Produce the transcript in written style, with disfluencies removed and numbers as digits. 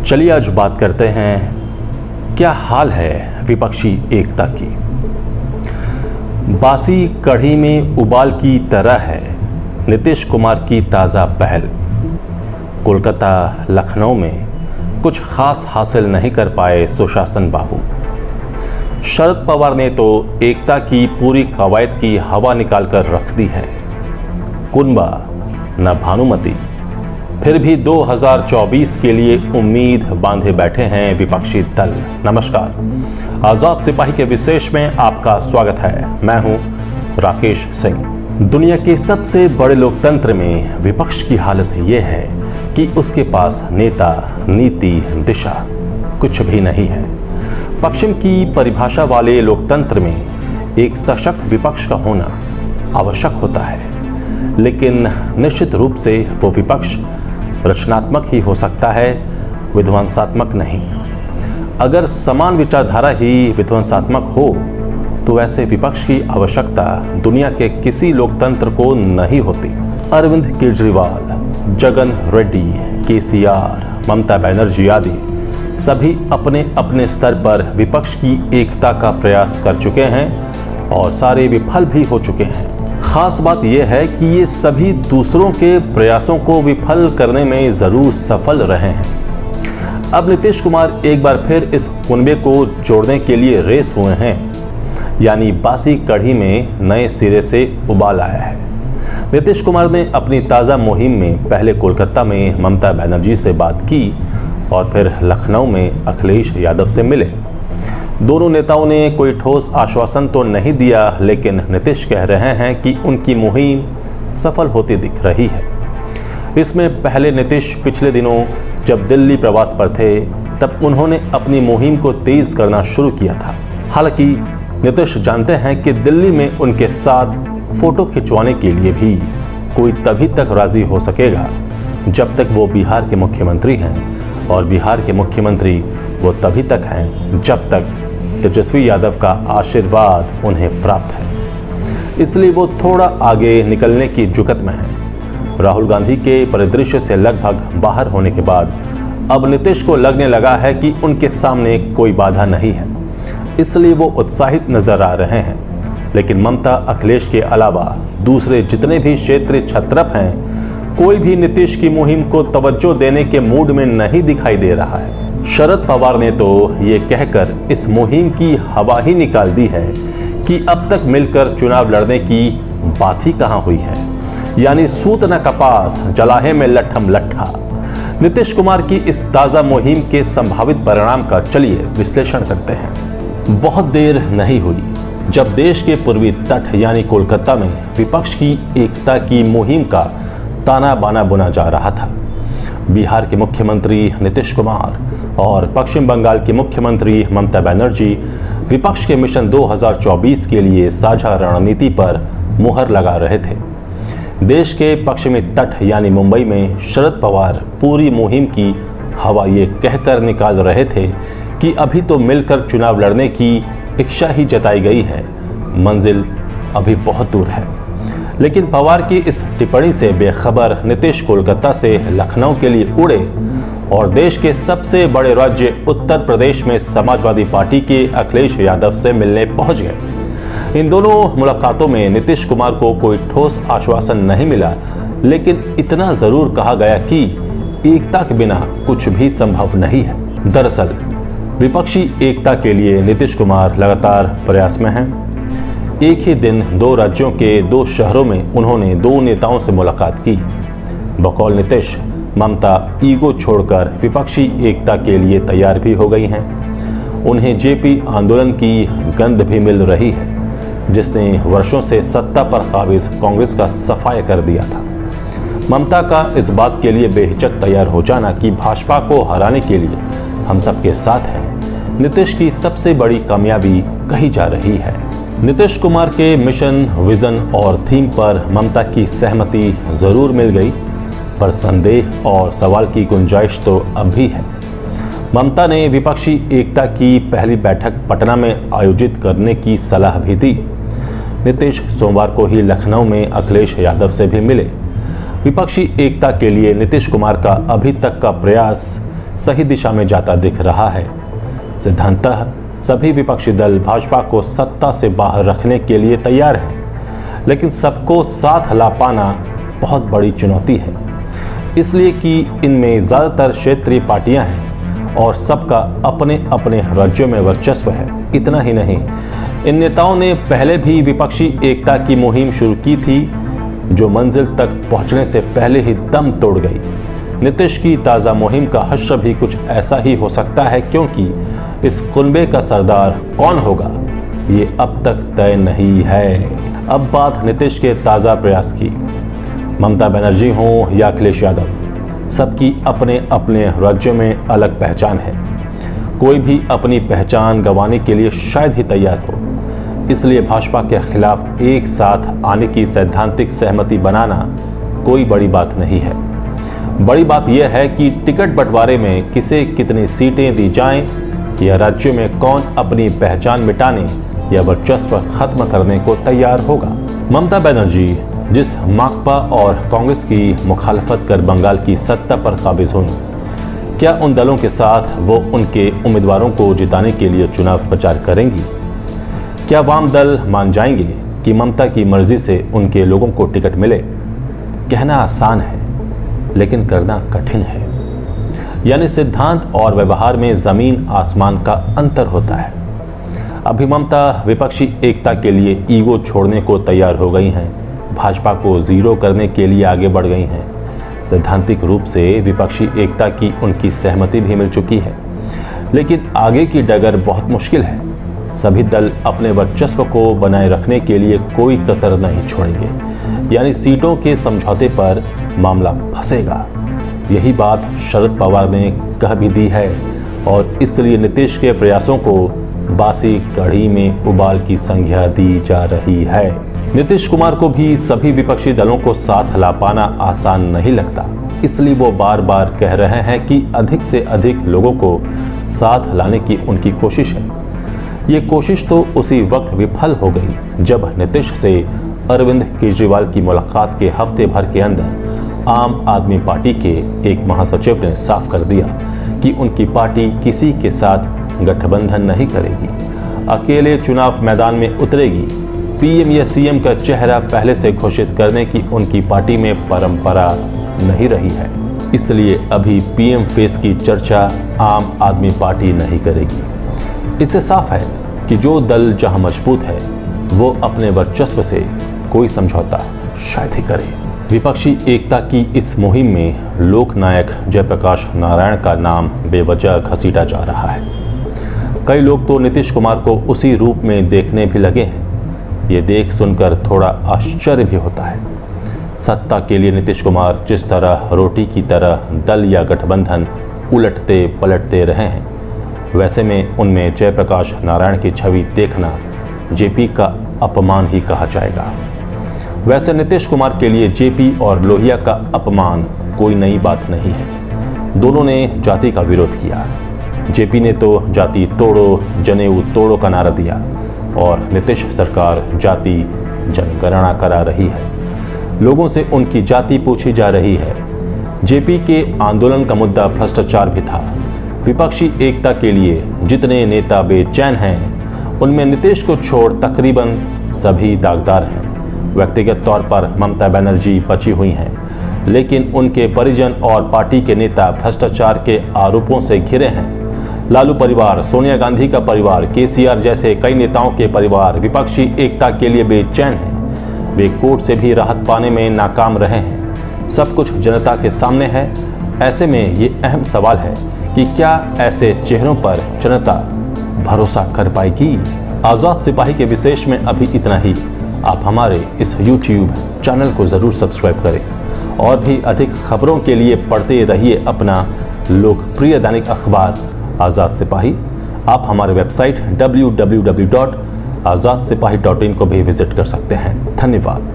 चलिए आज बात करते हैं क्या हाल है विपक्षी एकता की। बासी कढ़ी में उबाल की तरह है नीतीश कुमार की ताज़ा पहल। कोलकाता लखनऊ में कुछ खास हासिल नहीं कर पाए सुशासन बाबू। शरद पवार ने तो एकता की पूरी कवायद की हवा निकाल कर रख दी है। कुंबा न भानुमति, फिर भी 2024 के लिए उम्मीद बांधे बैठे हैं विपक्षी दल। नमस्कार, आजाद सिपाही के विशेष में आपका स्वागत है। मैं हूं राकेश सिंह। दुनिया के सबसे बड़े लोकतंत्र में विपक्ष की हालत यह है कि उसके पास नेता, नीति, दिशा कुछ भी नहीं है। पश्चिम की परिभाषा वाले लोकतंत्र में एक सशक्त विपक्ष का होना आवश्यक होता है, लेकिन निश्चित रूप से वो विपक्ष रचनात्मक ही हो सकता है, विध्वंसात्मक नहीं। अगर समान विचारधारा ही विध्वंसात्मक हो तो ऐसे विपक्ष की आवश्यकता दुनिया के किसी लोकतंत्र को नहीं होती। अरविंद केजरीवाल, जगन रेड्डी, केसीआर, ममता बनर्जी आदि सभी अपने अपने स्तर पर विपक्ष की एकता का प्रयास कर चुके हैं और सारे विफल भी हो चुके हैं। खास बात यह है कि ये सभी दूसरों के प्रयासों को विफल करने में जरूर सफल रहे हैं। अब नीतीश कुमार एक बार फिर इस कुनबे को जोड़ने के लिए रेस हुए हैं, यानी बासी कढ़ी में नए सिरे से उबाल आया है। नीतीश कुमार ने अपनी ताज़ा मुहिम में पहले कोलकाता में ममता बनर्जी से बात की और फिर लखनऊ में अखिलेश यादव से मिले। दोनों नेताओं ने कोई ठोस आश्वासन तो नहीं दिया, लेकिन नीतीश कह रहे हैं कि उनकी मुहिम सफल होती दिख रही है। इसमें पहले नीतीश पिछले दिनों जब दिल्ली प्रवास पर थे तब उन्होंने अपनी मुहिम को तेज करना शुरू किया था। हालांकि नीतीश जानते हैं कि दिल्ली में उनके साथ फोटो खिंचवाने के लिए भी कोई तभी तक राजी हो सकेगा जब तक वो बिहार के मुख्यमंत्री हैं, और बिहार के मुख्यमंत्री वो तभी तक हैं जब तक तेजस्वी यादव का आशीर्वाद उन्हें प्राप्त है। इसलिए वो थोड़ा आगे निकलने की जुगत में है। राहुल गांधी के परिदृश्य से लगभग बाहर होने के बाद अब नीतीश को लगने लगा है कि उनके सामने कोई बाधा नहीं है, इसलिए वो उत्साहित नजर आ रहे हैं। लेकिन ममता, अखिलेश के अलावा दूसरे जितने भी क्षेत्रीय छत्रप हैं, कोई भी नीतीश की मुहिम को तवज्जो देने के मूड में नहीं दिखाई दे रहा है। शरद पवार ने तो ये कहकर इस मुहिम की हवा ही निकाल दी है कि अब तक मिलकर चुनाव लड़ने की बात ही कहां हुई है, यानी सूत न कपास जलाहे में लट्ठम लट्ठा। नीतीश कुमार की इस ताज़ा मुहिम के संभावित परिणाम का चलिए विश्लेषण करते हैं। बहुत देर नहीं हुई जब देश के पूर्वी तट यानी कोलकाता में विपक्ष की एकता की मुहिम का ताना बाना बुना जा रहा था। बिहार के मुख्यमंत्री नीतीश कुमार और पश्चिम बंगाल की मुख्यमंत्री ममता बनर्जी विपक्ष के मिशन 2024 के लिए साझा रणनीति पर मुहर लगा रहे थे। देश के पश्चिमी तट यानी मुंबई में शरद पवार पूरी मुहिम की हवा ये कहकर निकाल रहे थे कि अभी तो मिलकर चुनाव लड़ने की इच्छा ही जताई गई है, मंजिल अभी बहुत दूर है। लेकिन पवार की इस टिप्पणी से बेखबर नीतीश कोलकाता से लखनऊ के लिए उड़े और देश के सबसे बड़े राज्य उत्तर प्रदेश में समाजवादी पार्टी के अखिलेश यादव से मिलने पहुंच गए। इन दोनों मुलाकातों में नीतीश कुमार को कोई ठोस आश्वासन नहीं मिला, लेकिन इतना जरूर कहा गया कि एकता के बिना कुछ भी संभव नहीं है। दरअसल विपक्षी एकता के लिए नीतीश कुमार लगातार प्रयास में हैं। एक ही दिन दो राज्यों के दो शहरों में उन्होंने दो नेताओं से मुलाकात की। बकौल नीतीश, ममता ईगो छोड़कर विपक्षी एकता के लिए तैयार भी हो गई हैं। उन्हें जेपी आंदोलन की गंध भी मिल रही है, जिसने वर्षों से सत्ता पर काबिज कांग्रेस का सफाया कर दिया था। ममता का इस बात के लिए बेहिचक तैयार हो जाना कि भाजपा को हराने के लिए हम सबके साथ हैं, नीतीश की सबसे बड़ी कामयाबी कही जा रही है। नीतीश कुमार के मिशन, विजन और थीम पर ममता की सहमति जरूर मिल गई, पर संदेह और सवाल की गुंजाइश तो अब भी है। ममता ने विपक्षी एकता की पहली बैठक पटना में आयोजित करने की सलाह भी दी। नीतीश सोमवार को ही लखनऊ में अखिलेश यादव से भी मिले। विपक्षी एकता के लिए नीतीश कुमार का अभी तक का प्रयास सही दिशा में जाता दिख रहा है। सिद्धांतः सभी विपक्षी दल भाजपा को सत्ता से बाहर रखने के लिए तैयार हैं, लेकिन सबको साथ ला पाना बहुत बड़ी चुनौती है, इसलिए कि इनमें ज़्यादातर क्षेत्रीय पार्टियां हैं और सबका अपने अपने राज्यों में वर्चस्व है। इतना ही नहीं, इन नेताओं ने पहले भी विपक्षी एकता की मुहिम शुरू की थी, जो मंजिल तक पहुंचने से पहले ही दम तोड़ गई। नीतीश की ताज़ा मुहिम का हश्र भी कुछ ऐसा ही हो सकता है, क्योंकि इस कुनबे का सरदार कौन होगा ये अब तक तय नहीं है। अब बात नीतीश के ताज़ा प्रयास की। ममता बनर्जी हों या अखिलेश यादव, सबकी अपने अपने राज्यों में अलग पहचान है। कोई भी अपनी पहचान गंवाने के लिए शायद ही तैयार हो, इसलिए भाजपा के खिलाफ एक साथ आने की सैद्धांतिक सहमति बनाना कोई बड़ी बात नहीं है। बड़ी बात यह है कि टिकट बंटवारे में किसे कितनी सीटें दी जाएं, या राज्यों में कौन अपनी पहचान मिटाने या वर्चस्व खत्म करने को तैयार होगा। ममता बनर्जी जिस माकपा और कांग्रेस की मुखालफत कर बंगाल की सत्ता पर काबिज हुई, क्या उन दलों के साथ वो उनके उम्मीदवारों को जिताने के लिए चुनाव प्रचार करेंगी? क्या वाम दल मान जाएंगे कि ममता की मर्जी से उनके लोगों को टिकट मिले? कहना आसान है, लेकिन करना कठिन है। यानी सिद्धांत और व्यवहार में जमीन आसमान का अंतर होता है। अभी ममता विपक्षी एकता के लिए ईगो छोड़ने को तैयार हो गई हैं, भाजपा को जीरो करने के लिए आगे बढ़ गई हैं। सैद्धांतिक रूप से विपक्षी एकता की उनकी सहमति भी मिल चुकी है, लेकिन आगे की डगर बहुत मुश्किल है। सभी दल अपने वर्चस्व को बनाए रखने के लिए कोई कसर नहीं छोड़ेंगे, यानी सीटों के समझौते पर मामला फंसेगा। यही बात शरद पवार ने कह भी दी है, और इसलिए नीतीश के प्रयासों को बासी कढ़ी में उबाल की संज्ञा दी जा रही है। नीतीश कुमार को भी सभी विपक्षी दलों को साथ ला पाना आसान नहीं लगता, इसलिए वो बार बार कह रहे हैं कि अधिक से अधिक लोगों को साथ लाने की उनकी कोशिश है। ये कोशिश तो उसी वक्त विफल हो गई जब नीतीश से अरविंद केजरीवाल की मुलाकात के हफ्ते भर के अंदर आम आदमी पार्टी के एक महासचिव ने साफ कर दिया कि उनकी पार्टी किसी के साथ गठबंधन नहीं करेगी, अकेले चुनाव मैदान में उतरेगी। पीएम या सीएम का चेहरा पहले से घोषित करने की उनकी पार्टी में परंपरा नहीं रही है, इसलिए अभी पीएम फेस की चर्चा आम आदमी पार्टी नहीं करेगी। इससे साफ है कि जो दल जहां मजबूत है वो अपने वर्चस्व से कोई समझौता शायद ही करे। विपक्षी एकता की इस मुहिम में लोकनायक जयप्रकाश नारायण का नाम बेवजह घसीटा जा रहा है। कई लोग तो नीतीश कुमार को उसी रूप में देखने भी लगे हैं। ये देख सुनकर थोड़ा आश्चर्य भी होता है। सत्ता के लिए नीतीश कुमार जिस तरह रोटी की तरह दल या गठबंधन उलटते पलटते रहे हैं, वैसे में उनमें जयप्रकाश नारायण की छवि देखना जेपी का अपमान ही कहा जाएगा। वैसे नीतीश कुमार के लिए जेपी और लोहिया का अपमान कोई नई बात नहीं है। दोनों ने जाति का विरोध किया। जेपी ने तो जाति तोड़ो जनेऊ तोड़ो का नारा दिया, और नीतीश सरकार जाति जनगणना करा रही है। लोगों से उनकी जाति पूछी जा रही है। जेपी के आंदोलन का मुद्दा भ्रष्टाचार भी था। विपक्षी एकता के लिए जितने नेता बेचैन हैं, उनमें नीतीश को छोड़ तकरीबन सभी दागदार हैं। व्यक्तिगत तौर पर ममता बनर्जी बची हुई हैं, लेकिन उनके परिजन और पार्टी के नेता भ्रष्टाचार के आरोपों से घिरे हैं। लालू परिवार, सोनिया गांधी का परिवार, केसीआर जैसे कई नेताओं के परिवार विपक्षी एकता के लिए बेचैन हैं। वे कोर्ट से भी राहत पाने में नाकाम रहे हैं। सब कुछ जनता के सामने है। ऐसे में ये अहम सवाल है कि क्या ऐसे चेहरों पर जनता भरोसा कर पाएगी? आज़ाद सिपाही के विशेष में अभी इतना ही। आप हमारे इस YouTube चैनल को ज़रूर सब्सक्राइब करें, और भी अधिक खबरों के लिए पढ़ते रहिए अपना लोकप्रिय दैनिक अखबार आज़ाद सिपाही। आप हमारे वेबसाइट www.azadsipahi.in को भी विजिट कर सकते हैं। धन्यवाद।